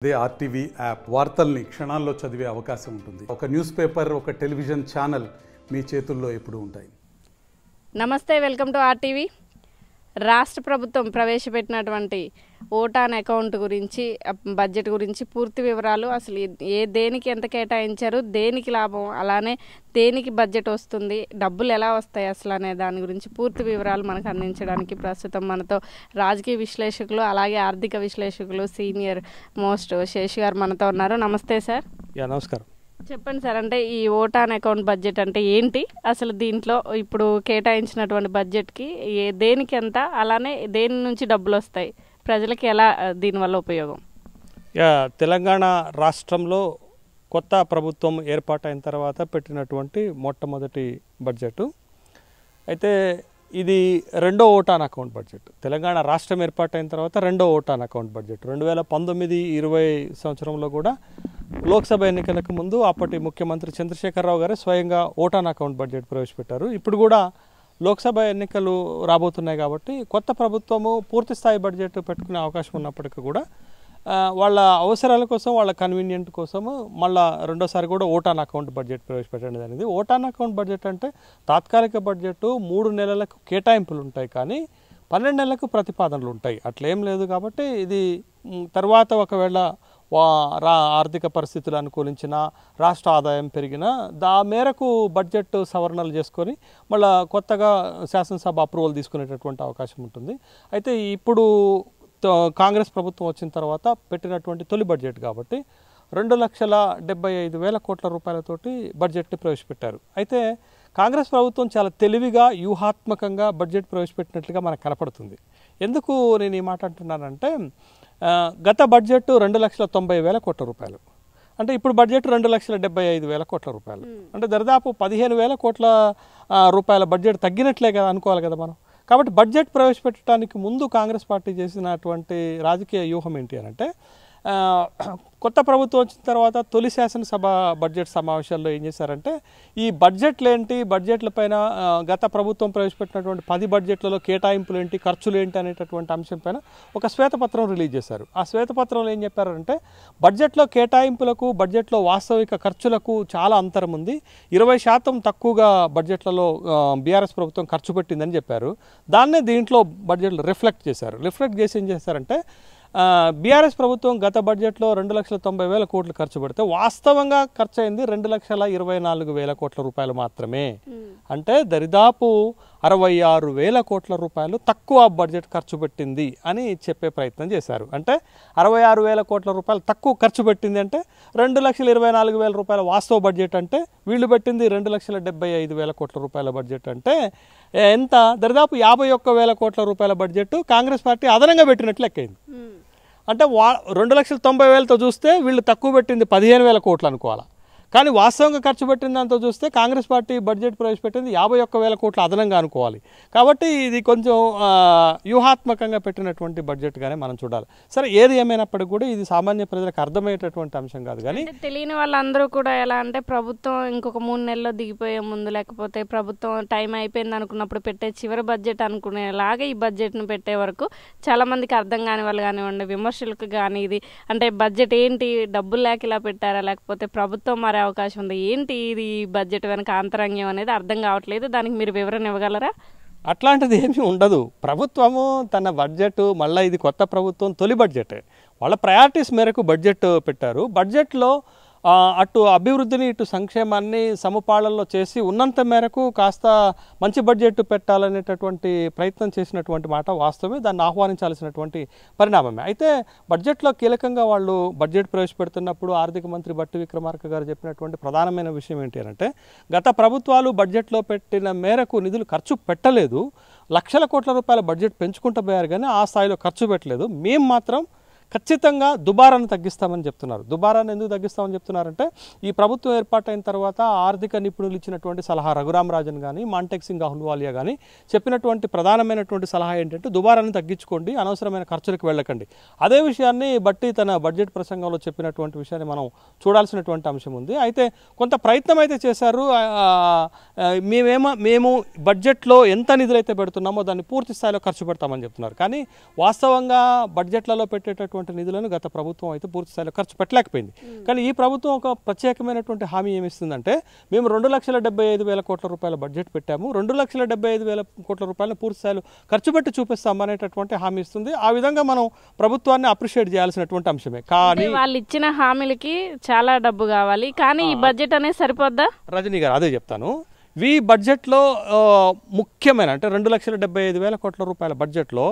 అదే RTV app వార్తల్ని క్షణాల్లో చదివే అవకాశం ఉంటుంది. ఒక న్యూస్ పేపర్, ఒక టెలివిజన్ ఛానల్ మీ చేతుల్లో ఎప్పుడూ ఉంటాయి. నమస్తే, వెల్కమ్ టు ఆర్టీవీ. రాష్ట్ర ప్రభుత్వం ప్రవేశపెట్టినటువంటి ఓటాన్ అకౌంట్ గురించి, బడ్జెట్ గురించి పూర్తి వివరాలు, అసలు దేనికి ఎంత కేటాయించారు, దేనికి లాభం, అలానే దేనికి బడ్జెట్ వస్తుంది, డబ్బులు ఎలా వస్తాయి అసలు అనే దాని గురించి పూర్తి వివరాలు మనకు అందించడానికి ప్రస్తుతం మనతో రాజకీయ విశ్లేషకులు అలాగే ఆర్థిక విశ్లేషకులు సీనియర్ మోస్ట్ శేషు గారు మనతో ఉన్నారు. నమస్తే సార్. నమస్కారం. చెప్పండి సార్, అంటే ఈ ఓటాన్ అకౌంట్ బడ్జెట్ అంటే ఏంటి, అసలు దీంట్లో ఇప్పుడు కేటాయించినటువంటి బడ్జెట్కి దేనికి ఎంత, అలానే దేని నుంచి డబ్బులు వస్తాయి, ప్రజలకి ఎలా దీనివల్ల ఉపయోగం? తెలంగాణ రాష్ట్రంలో కొత్త ప్రభుత్వం ఏర్పాటైన తర్వాత పెట్టినటువంటి మొట్టమొదటి బడ్జెట్ అయితే ఇది రెండో ఓటాన్ అకౌంట్ బడ్జెట్. తెలంగాణ రాష్ట్రం ఏర్పాటైన తర్వాత రెండో ఓటాన్ అకౌంట్ బడ్జెట్. 2019-20 సంవత్సరంలో కూడా లోక్సభ ఎన్నికలకు ముందు అప్పటి ముఖ్యమంత్రి చంద్రశేఖరరావు గారు స్వయంగా ఓటాన్ అకౌంట్ బడ్జెట్ ప్రవేశపెట్టారు. ఇప్పుడు కూడా లోక్సభ ఎన్నికలు రాబోతున్నాయి కాబట్టి కొత్త ప్రభుత్వము పూర్తి స్థాయి బడ్జెట్ పెట్టుకునే అవకాశం ఉన్నప్పటికీ కూడా వాళ్ళ అవసరాల కోసం, వాళ్ళ కన్వీనియంట్ కోసము మళ్ళీ రెండోసారి కూడా ఓటాన్ అకౌంట్ బడ్జెట్ ప్రవేశపెట్టడం జరిగింది. ఓటాన్ అకౌంట్ బడ్జెట్ అంటే తాత్కాలిక బడ్జెట్, 3 నెలలకు కేటాయింపులు ఉంటాయి కానీ 12 నెలలకు ప్రతిపాదనలు ఉంటాయి. అట్లేం లేదు కాబట్టి ఇది తర్వాత ఒకవేళ ఆర్థిక పరిస్థితులు అనుకూలించిన, రాష్ట్ర ఆదాయం పెరిగిన దా మేరకు బడ్జెట్ సవరణలు చేసుకొని మళ్ళీ కొత్తగా శాసనసభ అప్రూవల్ తీసుకునేటటువంటి అవకాశం ఉంటుంది. అయితే ఇప్పుడు కాంగ్రెస్ ప్రభుత్వం వచ్చిన తర్వాత పెట్టినటువంటి తొలి బడ్జెట్ కాబట్టి 2,75,000 కోట్ల రూపాయలతోటి బడ్జెట్ని ప్రవేశపెట్టారు. అయితే కాంగ్రెస్ ప్రభుత్వం చాలా తెలివిగా, వ్యూహాత్మకంగా బడ్జెట్ ప్రవేశపెట్టినట్లుగా మనకు కనపడుతుంది. ఎందుకు నేను ఈ మాట అంటున్నానంటే, గత బడ్జెట్ 2,90,000 కోట్ల రూపాయలు, అంటే ఇప్పుడు బడ్జెట్ 2,75,000 కోట్ల రూపాయలు, అంటే దాదాపు 15,000 కోట్ల రూపాయల బడ్జెట్ తగ్గినట్లే కదా అనుకోవాలి కదా మనం. కాబట్టి బడ్జెట్ ప్రవేశపెట్టడానికి ముందు కాంగ్రెస్ పార్టీ చేసినటువంటి రాజకీయ వ్యూహం ఏంటి అని అంటే, కొత్త ప్రభుత్వం వచ్చిన తర్వాత తొలి శాసనసభ బడ్జెట్ సమావేశాల్లో ఏం చేశారంటే, ఈ బడ్జెట్లు ఏంటి, బడ్జెట్లపైన గత ప్రభుత్వం ప్రవేశపెట్టినటువంటి 10 బడ్జెట్లలో కేటాయింపులు ఏంటి, ఖర్చులు ఏంటి అనేటటువంటి అంశం పైన ఒక శ్వేతపత్రం రిలీజ్ చేశారు. ఆ శ్వేతపత్రంలో ఏం చెప్పారంటే, బడ్జెట్లో కేటాయింపులకు, బడ్జెట్లో వాస్తవిక ఖర్చులకు చాలా అంతరం ఉంది, 20% తక్కువగా బడ్జెట్లలో బీఆర్ఎస్ ప్రభుత్వం ఖర్చు పెట్టిందని చెప్పారు. దాన్నే దీంట్లో బడ్జెట్లో రిఫ్లెక్ట్ చేశారు. రిఫ్లెక్ట్ చేసి ఏం చేశారంటే, బీఆర్ఎస్ ప్రభుత్వం గత బడ్జెట్లో 2,90,000 కోట్లు ఖర్చు పెడితే వాస్తవంగా ఖర్చు అయింది 2,24,000 కోట్ల రూపాయలు మాత్రమే. అంటే దరిదాపు 66,000 కోట్ల రూపాయలు తక్కువ బడ్జెట్ ఖర్చు పెట్టింది అని చెప్పే ప్రయత్నం చేశారు. అంటే 66,000 కోట్ల రూపాయలు తక్కువ ఖర్చు పెట్టింది అంటే 2,24,000 రూపాయల వాస్తవ బడ్జెట్, అంటే వీళ్ళు పెట్టింది 2,75,000 కోట్ల రూపాయల బడ్జెట్, అంటే ఎంత, దరిదాపు 51,000 కోట్ల రూపాయల బడ్జెట్ కాంగ్రెస్ పార్టీ అదనంగా పెట్టినట్లు లెక్కైంది. అంటే 2,90,000తో చూస్తే వీళ్ళు తక్కువ పెట్టింది 15,000 కోట్లు అనుకోవాలి, కానీ వాస్తవంగా ఖర్చు పెట్టిన దాంతో చూస్తే కాంగ్రెస్ పార్టీ బడ్జెట్ ప్రవేశపెట్టింది 51,000 కోట్లు అదనంగా అనుకోవాలి. కాబట్టి ఇది కొంచెం వ్యూహాత్మకంగా పెట్టినటువంటి బడ్జెట్గానే మనం చూడాలి. సరే, ఏది ఏమైనప్పటికీ కూడా ఇది సామాన్య ప్రజలకు అర్థమయ్యేటటువంటి అంశం కాదు. కానీ తెలియని వాళ్ళందరూ కూడా ఎలా అంటే, ప్రభుత్వం ఇంకొక 3 నెలల్లో దిగిపోయే ముందు, లేకపోతే ప్రభుత్వం టైం అయిపోయింది అనుకున్నప్పుడు పెట్టే చివరి బడ్జెట్ అనుకునేలాగా ఈ బడ్జెట్ను పెట్టే వరకు చాలా మందికి అర్థం కాని వాళ్ళు కానివ్వండి, విమర్శలకు కానీ ఇది అంటే బడ్జెట్ ఏంటి, డబ్బులు లేక ఇలా పెట్టారా, లేకపోతే ప్రభుత్వం మారే అవకాశం ఉంది, ఏంటి ఇది బడ్జెట్ వెనక ఆంతరంగం అనేది అర్థం కావట్లేదు, దానికి మీరు వివరణ ఇవ్వగలరా? అట్లాంటిది ఏమీ ఉండదు. ప్రభుత్వము తన బడ్జెట్, మళ్ళీ ఇది కొత్త ప్రభుత్వం తొలి బడ్జెటే, వాళ్ళ ప్రయారిటీస్ మేరకు బడ్జెట్ పెట్టారు. బడ్జెట్లో అటు అభివృద్ధిని, ఇటు సంక్షేమాన్ని సమపాళనలో చేసి ఉన్నంత మేరకు కాస్త మంచి బడ్జెట్ పెట్టాలనేటటువంటి ప్రయత్నం చేసినటువంటి మాట వాస్తవమే, దాన్ని ఆహ్వానించాల్సినటువంటి పరిణామమే. అయితే బడ్జెట్లో కీలకంగా వాళ్ళు బడ్జెట్ ప్రవేశపెడుతున్నప్పుడు ఆర్థిక మంత్రి బట్టి విక్రమార్క గారు చెప్పినటువంటి ప్రధానమైన విషయం ఏంటి అంటే, గత ప్రభుత్వాలు బడ్జెట్లో పెట్టిన మేరకు నిధులు ఖర్చు పెట్టలేదు, లక్షల కోట్ల రూపాయల బడ్జెట్ పెంచుకుంటూ పోయారు కానీ ఆ స్థాయిలో ఖర్చు పెట్టలేదు, మేము మాత్రం ఖచ్చితంగా దుబారాను తగ్గిస్తామని చెప్తున్నారు. దుబారాను ఎందుకు తగ్గిస్తామని చెప్తున్నారంటే, ఈ ప్రభుత్వం ఏర్పాటైన తర్వాత ఆర్థిక నిపుణులు ఇచ్చినటువంటి సలహా, రఘురామరాజన్ కానీ, మాంటెక్ సింగ్ అహ్లూవాలియా కానీ చెప్పినటువంటి ప్రధానమైనటువంటి సలహా ఏంటంటే, దుబారాను తగ్గించుకోండి, అనవసరమైన ఖర్చులకు వెళ్ళకండి. అదే విషయాన్ని బట్టి తన బడ్జెట్ ప్రసంగంలో చెప్పినటువంటి విషయాన్ని మనం చూడాల్సినటువంటి అంశం ఉంది. అయితే కొంత ప్రయత్నం అయితే చేశారు. మేము బడ్జెట్లో ఎంత నిధులైతే పెడుతున్నామో దాన్ని పూర్తి స్థాయిలో ఖర్చు పెడతామని చెప్తున్నారు. కానీ వాస్తవంగా బడ్జెట్లలో పెట్టేటటువంటి పెట్టాల్సినటువంటి నిధులను గత ప్రభుత్వం అయితే పూర్తి స్థాయిలో ఖర్చు పెట్టలేకపోయింది. కానీ ఈ ప్రభుత్వం ఒక ప్రత్యేకమైనటువంటి హామీ ఏమిస్తుందంటే, మేము 2,75,000 కోట్ల రూపాయల బడ్జెట్ పెట్టాము, 2,75,000 కోట్ల రూపాయలను పూర్తి స్థాయిలో ఖర్చు పెట్టి చూపిస్తాం అనేటటువంటి హామీ ఇస్తుంది. ఆ విధంగా మనం ప్రభుత్వాన్ని అప్రిషియేట్ చేయాల్సినటువంటి అంశమే. కానీ వాళ్ళు ఇచ్చిన హామీలకి చాలా డబ్బు కావాలి, కానీ ఈ బడ్జెట్ అనేది సరిపోద్దా? రజనీ గారు అదే చెప్తాను. ఈ బడ్జెట్లో ముఖ్యమైన అంటే 2,75,000 కోట్ల రూపాయల బడ్జెట్లో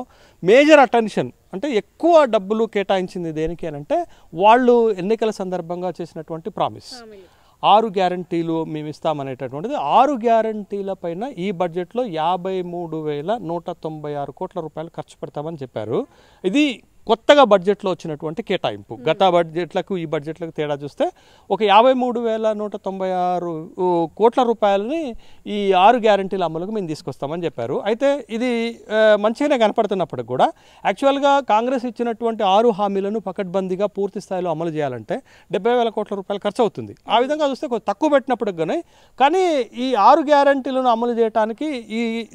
మేజర్ అటెన్షన్ అంటే ఎక్కువ డబ్బులు కేటాయించింది దేనికి అని అంటే, వాళ్ళు ఎన్నికల సందర్భంగా చేసినటువంటి ప్రామిస్ 6 గ్యారంటీలు మేము ఇస్తామనేటటువంటిది. 6 గ్యారంటీల పైన ఈ బడ్జెట్లో 53,196 కోట్ల రూపాయలు ఖర్చు పెడతామని చెప్పారు. ఇది కొత్తగా బడ్జెట్లో వచ్చినటువంటి కేటాయింపు. గత బడ్జెట్లకు ఈ బడ్జెట్లకు తేడా చూస్తే ఒక 53,196 కోట్ల రూపాయలని ఈ 6 గ్యారంటీల అమలుకు మేము తీసుకొస్తామని చెప్పారు. అయితే ఇది మంచిగానే కనపడుతున్నప్పటికి కూడా యాక్చువల్గా కాంగ్రెస్ ఇచ్చినటువంటి 6 హామీలను పకడ్బందీగా పూర్తి స్థాయిలో అమలు చేయాలంటే 70,000 కోట్ల రూపాయలు ఖర్చు అవుతుంది. ఆ విధంగా చూస్తే కొంచెం తక్కువ పెట్టినప్పటికి కానీ ఈ 6 గ్యారంటీలను అమలు చేయడానికి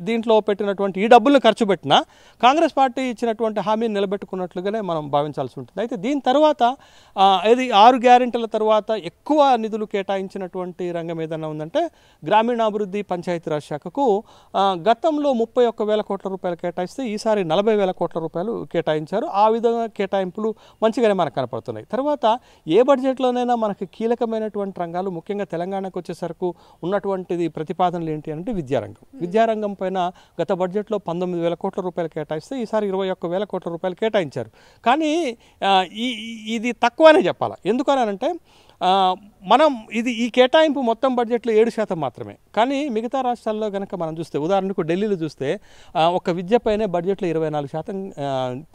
దీంట్లో పెట్టినటువంటి ఈ డబ్బులను ఖర్చు పెట్టినా కాంగ్రెస్ పార్టీ ఇచ్చినటువంటి హామీని నిలబెట్టుకున్నట్లు మనం భావించాల్సి ఉంటుంది. అయితే దీని తర్వాత ఇది 6 గ్యారెంటీల తర్వాత ఎక్కువ నిధులు కేటాయించినటువంటి రంగం ఏదైనా ఉందంటే గ్రామీణాభివృద్ధి పంచాయతీరాజ్ శాఖకు గతంలో 31,000 కోట్ల రూపాయలు కేటాయిస్తే ఈసారి 40,000 కోట్ల రూపాయలు కేటాయించారు. ఆ విధంగా కేటాయింపులు మంచిగానే మనకు కనపడుతున్నాయి. తర్వాత ఏ బడ్జెట్లోనైనా మనకి కీలకమైనటువంటి రంగాలు ముఖ్యంగా తెలంగాణకు వచ్చేసరికి ఉన్నటువంటిది ప్రతిపాదనలు ఏంటి అంటే విద్యారంగం. విద్యారంగం పైన గత బడ్జెట్లో 19,000 కోట్ల రూపాయలు కేటాయిస్తే ఈసారి 21,000 కోట్ల రూపాయలు కేటాయించారు. కానీ ఇది తక్కువనే చెప్పాలి. ఎందుకనంటే మనం ఈ కేటాయింపు మొత్తం బడ్జెట్లో 7% మాత్రమే. కానీ మిగతా రాష్ట్రాల్లో కనుక మనం చూస్తే, ఉదాహరణకు ఢిల్లీలో చూస్తే ఒక విద్యపైనే బడ్జెట్లో 24%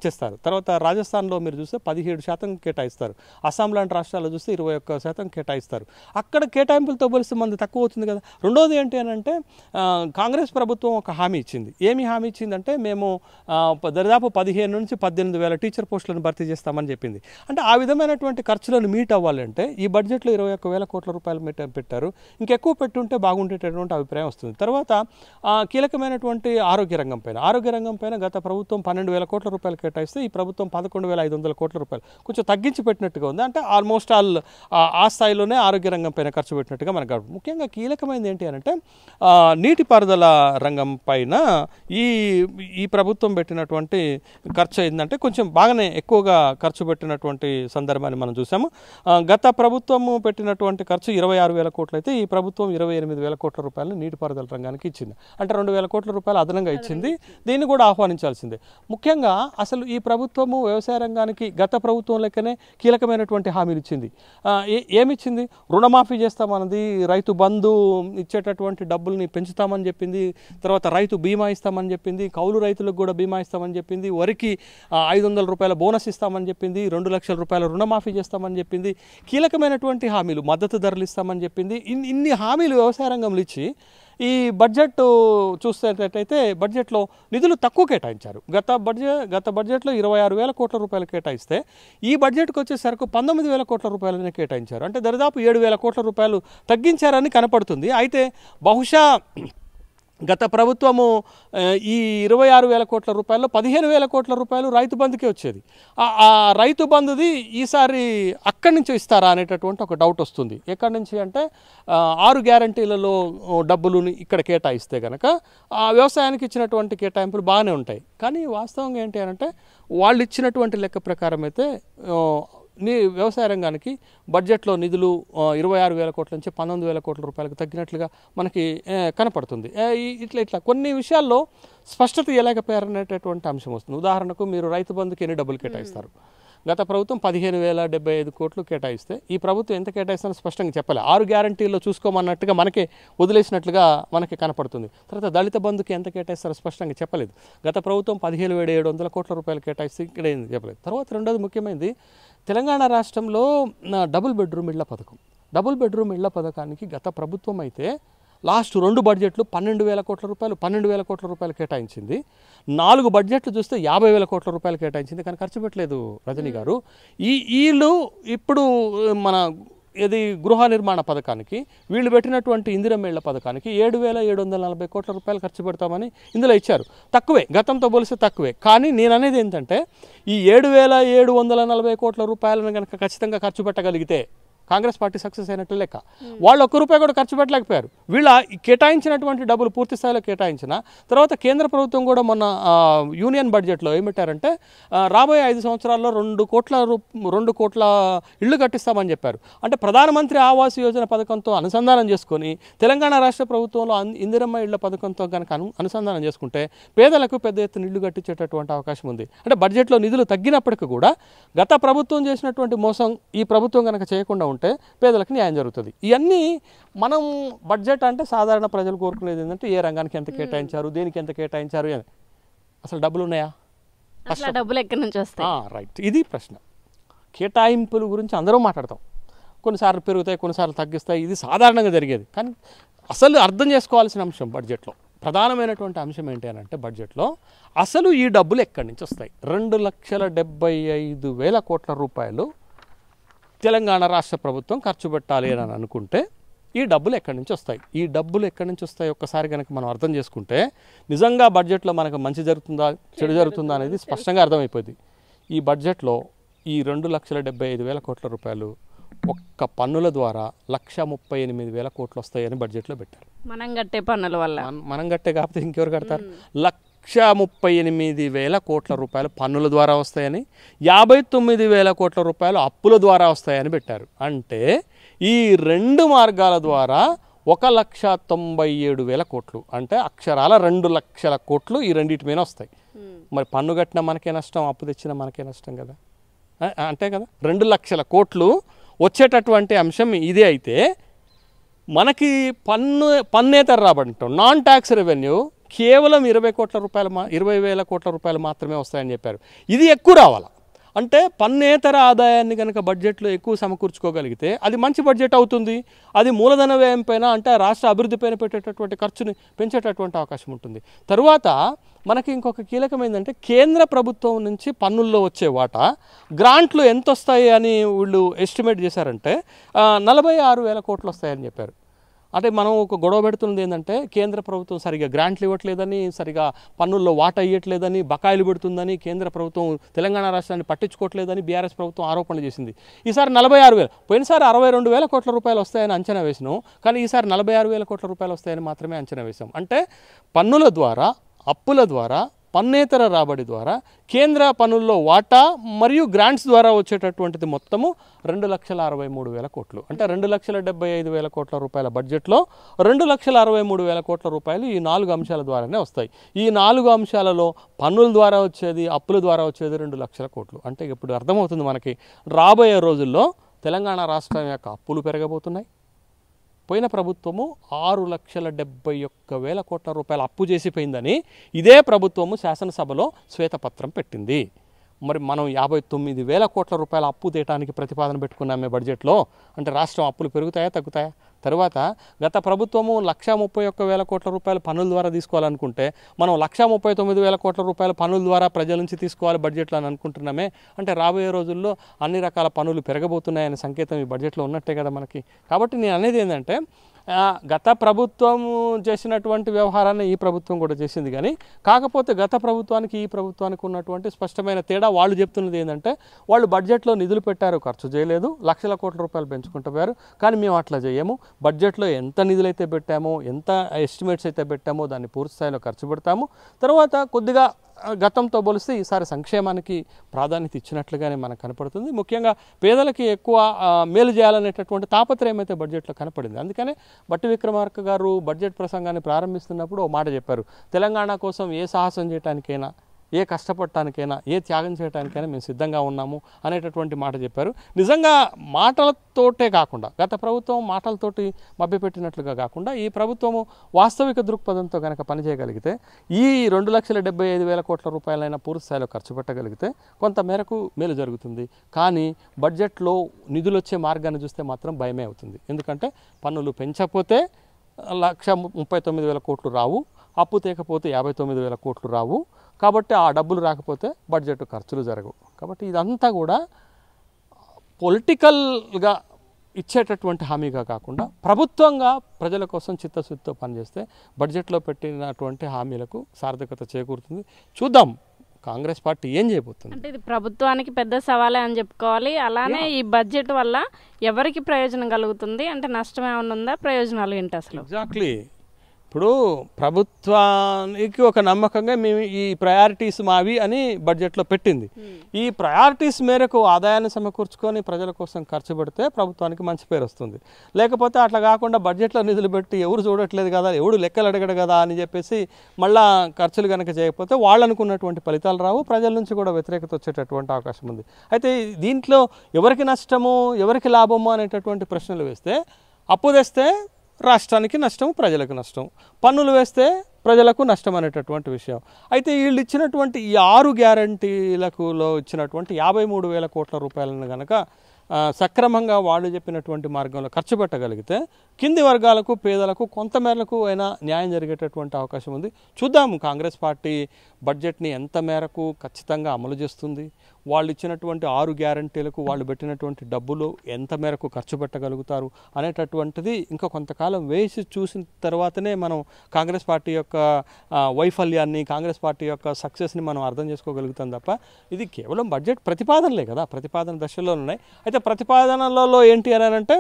చేస్తారు. తర్వాత రాజస్థాన్లో మీరు చూస్తే 17% కేటాయిస్తారు. అస్సాం లాంటి రాష్ట్రాల్లో చూస్తే 21% కేటాయిస్తారు. అక్కడ కేటాయింపులతో పోలిస్తే మనది తక్కువ అవుతుంది కదా. రెండోది ఏంటి అని అంటే, కాంగ్రెస్ ప్రభుత్వం ఒక హామీ ఇచ్చింది. ఏమి హామీ ఇచ్చిందంటే, మేము దాదాపు 15 నుంచి 18,000 టీచర్ పోస్టులను భర్తీ చేస్తామని చెప్పింది. అంటే ఆ విధమైనటువంటి ఖర్చులను మీట్ అవ్వాలంటే ఈ బడ్జెట్లో 21,000 కోట్ల రూపాయలు పెట్టారు. ఇంకెక్కువ పెట్టుంటే బాగుండేటటువంటి అభిప్రాయం వస్తుంది. తర్వాత కీలకమైనటువంటి ఆరోగ్య రంగం పైన గత ప్రభుత్వం 12,000 కోట్ల రూపాయలు కేటాయిస్తే ఈ ప్రభుత్వం 11,500 కోట్ల రూపాయలు కొంచెం తగ్గించి పెట్టినట్టుగా ఉంది. అంటే ఆల్మోస్ట్ ఆ స్థాయిలోనే ఆరోగ్య రంగం పైన ఖర్చు పెట్టినట్టుగా మనకు కనపడుతుంది. ముఖ్యంగా కీలకమైనది ఏంటి అంటే నీటిపారుదల రంగం పైన ఈ ప్రభుత్వం పెట్టినటువంటి ఖర్చు ఏంటంటే కొంచెం బాగానే ఎక్కువగా ఖర్చు పెట్టినటువంటి సందర్భాన్ని మనం చూసాము. గత ప్రభుత్వము పెట్టినటువంటి ఖర్చు 26,000 కోట్లు అయితే ఈ ప్రభుత్వం 28,000 కోట్ల రూపాయలు నీటిపారుదల రంగానికి ఇచ్చింది. అంటే 2,000 కోట్ల రూపాయలు అదనంగా ఇచ్చింది. దీన్ని కూడా ఆహ్వానించాల్సిందే. ముఖ్యంగా అసలు ఈ ప్రభుత్వము వ్యవసాయ రంగానికి గత ప్రభుత్వం లెక్కనే కీలకమైనటువంటి హామీలు ఇచ్చింది. ఏమిచ్చింది? రుణమాఫీ చేస్తామన్నది, రైతు బంధు ఇచ్చేటటువంటి డబ్బుల్ని పెంచుతామని చెప్పింది, తర్వాత రైతు బీమా ఇస్తామని చెప్పింది, కౌలు రైతులకు కూడా బీమా ఇస్తామని చెప్పింది, వరికి 500 రూపాయల బోనస్ ఇస్తామని చెప్పింది, 2 లక్షల రూపాయల రుణమాఫీ చేస్తామని చెప్పింది, కీలకమైనటువంటి హామీలు మద్దతు ధరలు ఇస్తామని చెప్పింది. ఇన్ని హామీలు వ్యవసాయ రంగంలో ఇచ్చి ఈ బడ్జెట్ చూసేటట్టయితే బడ్జెట్లో నిధులు తక్కువ కేటాయించారు. గత బడ్జెట్లో 26,000 కోట్ల రూపాయలు కేటాయిస్తే ఈ బడ్జెట్కి వచ్చేసరికి 19,000 కోట్ల రూపాయలని కేటాయించారు. అంటే దాదాపు 7,000 కోట్ల రూపాయలు తగ్గించారని కనపడుతుంది. అయితే బహుశా గత ప్రభుత్వము ఈ 26,000 కోట్ల రూపాయల్లో 15,000 కోట్ల రూపాయలు రైతు బంధుకే వచ్చేది. ఆ రైతు బంధుది ఈసారి అక్కడి నుంచి ఇస్తారా అనేటటువంటి ఒక డౌట్ వస్తుంది. ఎక్కడి నుంచి అంటే 6 గ్యారంటీలలో డబ్బులు ఇక్కడ కేటాయిస్తే కనుక వ్యవసాయానికి ఇచ్చినటువంటి కేటాయింపులు బాగానే ఉంటాయి. కానీ వాస్తవంగా ఏంటి అంటే వాళ్ళు ఇచ్చినటువంటి లెక్క ప్రకారం అయితే వ్యవసాయ రంగానికి బడ్జెట్లో నిధులు 26,000 కోట్ల నుంచి 19,000 కోట్ల రూపాయలకు తగ్గినట్లుగా మనకి కనపడుతుంది. ఇట్లా కొన్ని విషయాల్లో స్పష్టత ఎలాగపోయారనేటటువంటి అంశం వస్తుంది. ఉదాహరణకు మీరు రైతు బంధుకి ఎన్ని డబ్బులు కేటాయిస్తారు? గత ప్రభుత్వం 15,075 కోట్లు కేటాయిస్తే ఈ ప్రభుత్వం ఎంత కేటాయిస్తానో స్పష్టంగా చెప్పలే. 6 గ్యారంటీల్లో చూసుకోమన్నట్టుగా మనకే వదిలేసినట్లుగా మనకి కనపడుతుంది. తర్వాత దళిత బంధుకి ఎంత కేటాయిస్తారో స్పష్టంగా చెప్పలేదు. గత ప్రభుత్వం 17,700 కోట్ల రూపాయలు కేటాయిస్తే ఇక్కడ ఏం చెప్పలేదు. తర్వాత రెండోది ముఖ్యమైనది, తెలంగాణ రాష్ట్రంలో డబుల్ బెడ్రూమ్ ఇళ్ల పథకానికి గత ప్రభుత్వం అయితే లాస్ట్ 2 బడ్జెట్లు 12,000 కోట్ల రూపాయలు కేటాయించింది. 4 బడ్జెట్లు చూస్తే 50,000 కోట్ల రూపాయలు కేటాయించింది. కానీ ఖర్చు పెట్టలేదు రజనీ గారు. వీళ్ళు ఇప్పుడు మన ఇది గృహ నిర్మాణ పథకానికి, వీళ్ళు పెట్టినటువంటి ఇందిరమ్మ ఇళ్ల పథకానికి 7,740 కోట్ల రూపాయలు ఖర్చు పెడతామని ఇందులో ఇచ్చారు. తక్కువే, గతంతో పోలిస్తే తక్కువే. కానీ నేను అనేది ఏంటంటే ఈ 7,740 కోట్ల రూపాయలను కనుక ఖచ్చితంగా ఖర్చు పెట్టగలిగితే కాంగ్రెస్ పార్టీ సక్సెస్ అయినట్లు లెక్క. వాళ్ళు ₹1 కూడా ఖర్చు పెట్టలేకపోయారు. వీళ్ళ కేటాయించినటువంటి డబ్బులు పూర్తి స్థాయిలో కేటాయించిన తర్వాత కేంద్ర ప్రభుత్వం కూడా మొన్న యూనియన్ బడ్జెట్లో ఏం పెట్టారంటే రాబోయే 5 సంవత్సరాల్లో 2 కోట్ల ఇళ్ళు కట్టిస్తామని చెప్పారు. అంటే ప్రధానమంత్రి ఆవాస్ యోజన పథకంతో అనుసంధానం చేసుకొని తెలంగాణ రాష్ట్ర ప్రభుత్వంలో ఇందిరమ్మ ఇళ్ల పథకంతో కనుక అనుసంధానం చేసుకుంటే పేదలకు పెద్ద ఎత్తున ఇళ్ళు కట్టించేటటువంటి అవకాశం ఉంది. అంటే బడ్జెట్లో నిధులు తగ్గినప్పటికీ కూడా గత ప్రభుత్వం చేసినటువంటి మోసం ఈ ప్రభుత్వం కనుక చేయకుండా ఉంటే పేదలకు న్యాయం జరుగుతుంది. ఇవన్నీ మనం బడ్జెట్ అంటే సాధారణ ప్రజలు కోరుకునేది ఏంటంటే ఏ రంగానికి ఎంత కేటాయించారు, దేనికి ఎంత కేటాయించారు అని. అసలు డబ్బులు ఉన్నాయా? అసలు డబ్బులు ఎక్కడి నుంచి వస్తాయి? రైట్, ఇది ప్రశ్న. కేటాయింపుల గురించి అందరూ మాట్లాడతాం. కొన్నిసార్లు పెరుగుతాయి, కొన్నిసార్లు తగ్గిస్తాయి, ఇది సాధారణంగా జరిగేది. కానీ అసలు అర్థం చేసుకోవాల్సిన అంశం బడ్జెట్లో ప్రధానమైనటువంటి అంశం ఏంటి అని అంటే బడ్జెట్లో అసలు ఈ డబ్బులు ఎక్కడి నుంచి వస్తాయి? 2,75,000 కోట్ల రూపాయలు తెలంగాణ రాష్ట్ర ప్రభుత్వం ఖర్చు పెట్టాలి అని అనుకుంటే ఈ డబ్బులు ఎక్కడి నుంచి వస్తాయి? ఈ డబ్బులు ఎక్కడి నుంచి వస్తాయి ఒక్కసారి కనుక మనం అర్థం చేసుకుంటే నిజంగా బడ్జెట్లో మనకు మంచి జరుగుతుందా చెడు జరుగుతుందా అనేది స్పష్టంగా అర్థమైపోయింది. ఈ బడ్జెట్లో ఈ 2,75,000 కోట్ల రూపాయలు ఒక్క పన్నుల ద్వారా 1,38,000 కోట్లు వస్తాయని బడ్జెట్లో పెట్టారు. మనం కట్టే పన్నుల వల్ల. మనం కట్టే కాకపోతే ఇంకెవరు కడతారు? 1,38,000 కోట్ల రూపాయలు పన్నుల ద్వారా వస్తాయని, 59,000 కోట్ల రూపాయలు అప్పుల ద్వారా వస్తాయని పెట్టారు. అంటే ఈ 2 మార్గాల ద్వారా 1,97,000 కోట్లు, అంటే అక్షరాల 2 లక్షల కోట్లు ఈ రెండింటి మీద వస్తాయి. మరి పన్ను కట్టినా మనకే నష్టం, అప్పు తెచ్చినా మనకే నష్టం కదా, అంతే కదా. 2 లక్షల కోట్లు వచ్చేటటువంటి అంశం ఇదే అయితే మనకి పన్నేతర రాబడి అంటాం, నాన్ ట్యాక్స్ రెవెన్యూ కేవలం 20,000 కోట్ల రూపాయలు మాత్రమే వస్తాయని చెప్పారు. ఇది ఎక్కువ రావాలా అంటే పన్నేతర ఆదాయాన్ని కనుక బడ్జెట్లో ఎక్కువ సమకూర్చుకోగలిగితే అది మంచి బడ్జెట్ అవుతుంది. అది మూలధన వ్యయం పైన అంటే రాష్ట్ర అభివృద్ధి పైన పెట్టేటటువంటి ఖర్చుని పెంచేటటువంటి అవకాశం ఉంటుంది. తరువాత మనకి ఇంకొక కీలకమైందంటే కేంద్ర ప్రభుత్వం నుంచి పన్నుల్లో వచ్చే వాటా గ్రాంట్లు ఎంత వస్తాయి అని వీళ్ళు ఎస్టిమేట్ చేశారంటే 46,000 కోట్లు వస్తాయని చెప్పారు. అంటే మనం ఒక గొడవ పెడుతున్నది ఏంటంటే కేంద్ర ప్రభుత్వం సరిగా గ్రాంట్లు ఇవ్వట్లేదని, సరిగా పన్నుల్లో వాటా ఇవ్వట్లేదని, బకాయిలు పెడుతుందని, కేంద్ర ప్రభుత్వం తెలంగాణ రాష్ట్రాన్ని పట్టించుకోవట్లేదని బీఆర్ఎస్ ప్రభుత్వం ఆరోపణలు చేసింది. ఈసారి 46,000, పోయినసారి 62,000 కోట్ల రూపాయలు వస్తాయని అంచనా వేసినాం, కానీ ఈసారి 46,000 కోట్ల రూపాయలు వస్తాయని మాత్రమే అంచనా వేసాం. అంటే పన్నుల ద్వారా, అప్పుల ద్వారా, పన్నేతర రాబడి ద్వారా, కేంద్ర పన్నుల్లో వాటా మరియు గ్రాంట్స్ ద్వారా వచ్చేటటువంటిది మొత్తము 2,63,000 కోట్లు. అంటే 2,75,000 కోట్ల రూపాయల బడ్జెట్లో 2,63,000 కోట్ల రూపాయలు ఈ 4 అంశాల ద్వారానే వస్తాయి. ఈ 4 అంశాలలో పన్నుల ద్వారా వచ్చేది, అప్పుల ద్వారా వచ్చేది 2 లక్షల కోట్లు. అంటే ఇప్పుడు అర్థమవుతుంది మనకి రాబోయే రోజుల్లో తెలంగాణ రాష్ట్రం యొక్క అప్పులు పెరగబోతున్నాయి. పోయిన ప్రభుత్వము 6,71,000 కోట్ల రూపాయలు అప్పు చేసిపోయిందని ఇదే ప్రభుత్వము శాసనసభలో శ్వేతపత్రం పెట్టింది. మరి మనం 59,000 కోట్ల రూపాయల అప్పు తీయడానికి ప్రతిపాదన పెట్టుకున్నామే బడ్జెట్లో. అంటే రాష్ట్రం అప్పులు పెరుగుతాయా తగ్గుతాయా? తర్వాత గత ప్రభుత్వము 1,31,000 కోట్ల రూపాయలు పన్నుల ద్వారా తీసుకోవాలనుకుంటే మనం 1,39,000 కోట్ల రూపాయల పన్నుల ద్వారా ప్రజల నుంచి తీసుకోవాలి బడ్జెట్లో అని అనుకుంటున్నామే. అంటే రాబోయే రోజుల్లో అన్ని రకాల పన్నులు పెరగబోతున్నాయనే సంకేతం ఈ బడ్జెట్లో ఉన్నట్టే కదా మనకి. కాబట్టి నేను అనేది ఏంటంటే గత ప్రభుత్వం చేసినటువంటి వ్యవహారాన్ని ఈ ప్రభుత్వం కూడా చేసింది. కానీ కాకపోతే గత ప్రభుత్వానికి ఈ ప్రభుత్వానికి ఉన్నటువంటి స్పష్టమైన తేడా వాళ్ళు చెప్తున్నది ఏంటంటే వాళ్ళు బడ్జెట్లో నిధులు పెట్టారు, ఖర్చు చేయలేదు, లక్షల కోట్ల రూపాయలు పెంచుకుంటూ పోయారు. కానీ మేము అట్లా చేయము, బడ్జెట్లో ఎంత నిధులు అయితే పెట్టామో, ఎంత ఎస్టిమేట్స్ అయితే పెట్టామో దాన్ని పూర్తి స్థాయిలో ఖర్చు పెడతాము. తర్వాత కొద్దిగా గతంతో పోలిస్తే ఈసారి సంక్షేమానికి ప్రాధాన్యత ఇచ్చినట్లుగానే మనకు కనపడుతుంది. ముఖ్యంగా పేదలకి ఎక్కువ మేలు చేయాలనేటటువంటి తాపత్రయం అయితే బడ్జెట్లో కనపడింది. అందుకనే బట్టి విక్రమార్క గారు బడ్జెట్ ప్రసంగాన్ని ప్రారంభిస్తున్నప్పుడు ఓ మాట చెప్పారు, తెలంగాణ కోసం ఏ సాహసం చేయడానికైనా, ఏ కష్టపడటానికైనా, ఏ త్యాగం చేయడానికైనా మేము సిద్ధంగా ఉన్నాము అనేటటువంటి మాట చెప్పారు. నిజంగా మాటలతోటే కాకుండా, గత ప్రభుత్వం మాటలతోటి మభ్యపెట్టినట్లుగా కాకుండా ఈ ప్రభుత్వము వాస్తవిక దృక్పథంతో కనుక పనిచేయగలిగితే ఈ 2,75,000 కోట్ల రూపాయలైనా పూర్తి స్థాయిలో ఖర్చు పెట్టగలిగితే కొంత మేరకు మేలు జరుగుతుంది. కానీ బడ్జెట్లో నిధులు వచ్చే మార్గాన్ని చూస్తే మాత్రం భయమే అవుతుంది. ఎందుకంటే పన్నులు పెంచకపోతే 1,39,000 కోట్లు రావు, అప్పు తేకపోతే 59,000 కోట్లు రావు. కాబట్టి ఆ డబ్బులు రాకపోతే బడ్జెట్ ఖర్చులు జరగవు. కాబట్టి ఇదంతా కూడా పొలిటికల్గా ఇచ్చేటటువంటి హామీగా కాకుండా ప్రభుత్వంగా ప్రజల కోసం చిత్తశుద్ధితో పనిచేస్తే బడ్జెట్లో పెట్టినటువంటి హామీలకు సార్థకత చేకూరుతుంది. చూద్దాం కాంగ్రెస్ పార్టీ ఏం చేయబోతుంది. అంటే ఇది ప్రభుత్వానికి పెద్ద సవాలే అని చెప్పుకోవాలి. అలానే ఈ బడ్జెట్ వల్ల ఎవరికి ప్రయోజనం కలుగుతుంది, అంటే నష్టం ఏమైనా ఉందా, ప్రయోజనాలు ఏంటి అసలు? ఎగ్జాక్ట్లీ. ఇప్పుడు ప్రభుత్వానికి ఒక నమ్మకంగా మేము ఈ ప్రయారిటీస్ మావి అని బడ్జెట్లో పెట్టింది. ఈ ప్రయారిటీస్ మేరకు ఆదాయాన్ని సమకూర్చుకొని ప్రజల కోసం ఖర్చు పెడితే ప్రభుత్వానికి మంచి పేరు వస్తుంది. లేకపోతే అట్లా కాకుండా బడ్జెట్లో నిధులు పెట్టి ఎవరు చూడట్లేదు కదా, ఎవడు లెక్కలు అడగడు కదా అని చెప్పేసి మళ్ళా ఖర్చులు కనుక చేయకపోతే వాళ్ళు అనుకున్నటువంటి ఫలితాలు రావు, ప్రజల నుంచి కూడా వ్యతిరేకత వచ్చేటటువంటి అవకాశం ఉంది. అయితే దీంట్లో ఎవరికి నష్టము ఎవరికి లాభము అనేటటువంటి ప్రశ్నలు వేస్తే అప్పు తెస్తే రాష్ట్రానికి నష్టం, ప్రజలకు నష్టం, పన్నులు వేస్తే ప్రజలకు నష్టం అనేటటువంటి విషయం. అయితే వీళ్ళు ఇచ్చినటువంటి ఈ 6 గ్యారంటీలకులో ఇచ్చినటువంటి 53,000 కోట్ల రూపాయలను కనుక సక్రమంగా వాళ్ళు చెప్పినటువంటి మార్గంలో ఖర్చు పెట్టగలిగితే కింది వర్గాలకు పేదలకు కొంత మేరకు అయినా న్యాయం జరిగేటటువంటి అవకాశం ఉంది. చూద్దాం కాంగ్రెస్ పార్టీ బడ్జెట్ని ఎంత మేరకు ఖచ్చితంగా అమలు చేస్తుంది, వాళ్ళు ఇచ్చినటువంటి 6 గ్యారంటీలకు వాళ్ళు పెట్టినటువంటి డబ్బులు ఎంత మేరకు ఖర్చు పెట్టగలుగుతారు అనేటటువంటిది ఇంకా కొంతకాలం వేసి చూసిన తర్వాతనే మనం కాంగ్రెస్ పార్టీ యొక్క వైఫల్యాన్ని, కాంగ్రెస్ పార్టీ యొక్క సక్సెస్ని మనం అర్థం చేసుకోగలుగుతాం తప్ప ఇది కేవలం బడ్జెట్ ప్రతిపాదనలే కదా, ప్రతిపాదన దశలో ఉన్నాయి. అయితే ప్రతిపాదనలలో ఏంటి అని అంటే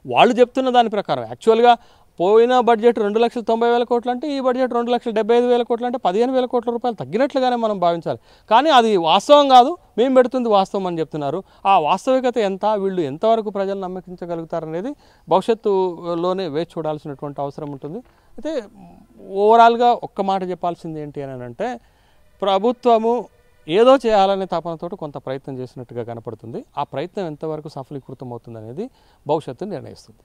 వాళ్ళు చెప్తున్న దాని ప్రకారం యాక్చువల్గా పోయిన బడ్జెట్ 2,90,000 కోట్లు అంటే ఈ బడ్జెట్ 2,75,000 కోట్లు అంటే 15,000 కోట్ల రూపాయలు తగ్గినట్లుగానే మనం భావించాలి. కానీ అది వాస్తవం కాదు, మేము పెడుతుంది వాస్తవం అని చెప్తున్నారు. ఆ వాస్తవికత ఎంత, వీళ్ళు ఎంతవరకు ప్రజలు నమ్మకించగలుగుతారనేది భవిష్యత్తులోనే వేచి చూడాల్సినటువంటి అవసరం ఉంటుంది. అయితే ఓవరాల్గా ఒక్క మాట చెప్పాల్సింది ఏంటి అని అంటే ప్రభుత్వము ఏదో చేయాలనే తపనతోటి కొంత ప్రయత్నం చేసినట్టుగా కనపడుతుంది. ఆ ప్రయత్నం ఎంతవరకు సఫలీకృతం అవుతుంది అనేది భవిష్యత్తు నిర్ణయిస్తుంది.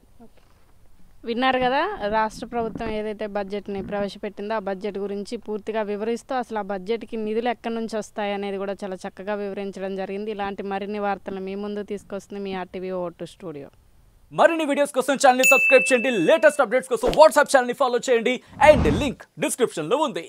విన్నారు కదా, రాష్ట్ర ప్రభుత్వం ఏదైతే బడ్జెట్ని ప్రవేశపెట్టిందో ఆ బడ్జెట్ గురించి పూర్తిగా వివరిస్తూ అసలు ఆ బడ్జెట్కి నిధులు ఎక్కడి నుంచి వస్తాయి అనేది కూడా చాలా చక్కగా వివరించడం జరిగింది. ఇలాంటి మరిన్ని వార్తలు మీ ముందు తీసుకొస్తుంది మీ RTV ఓటు స్టూడియో. మరిన్ని వీడియోస్ కోసం ఛానల్ ని సబ్స్క్రైబ్ చేయండి, లేటెస్ట్ అప్డేట్స్ కోసం వాట్సాప్ ఛానల్ ని ఫాలో చేయండి అండ్ లింక్ డిస్క్రిప్షన్ లో ఉంది.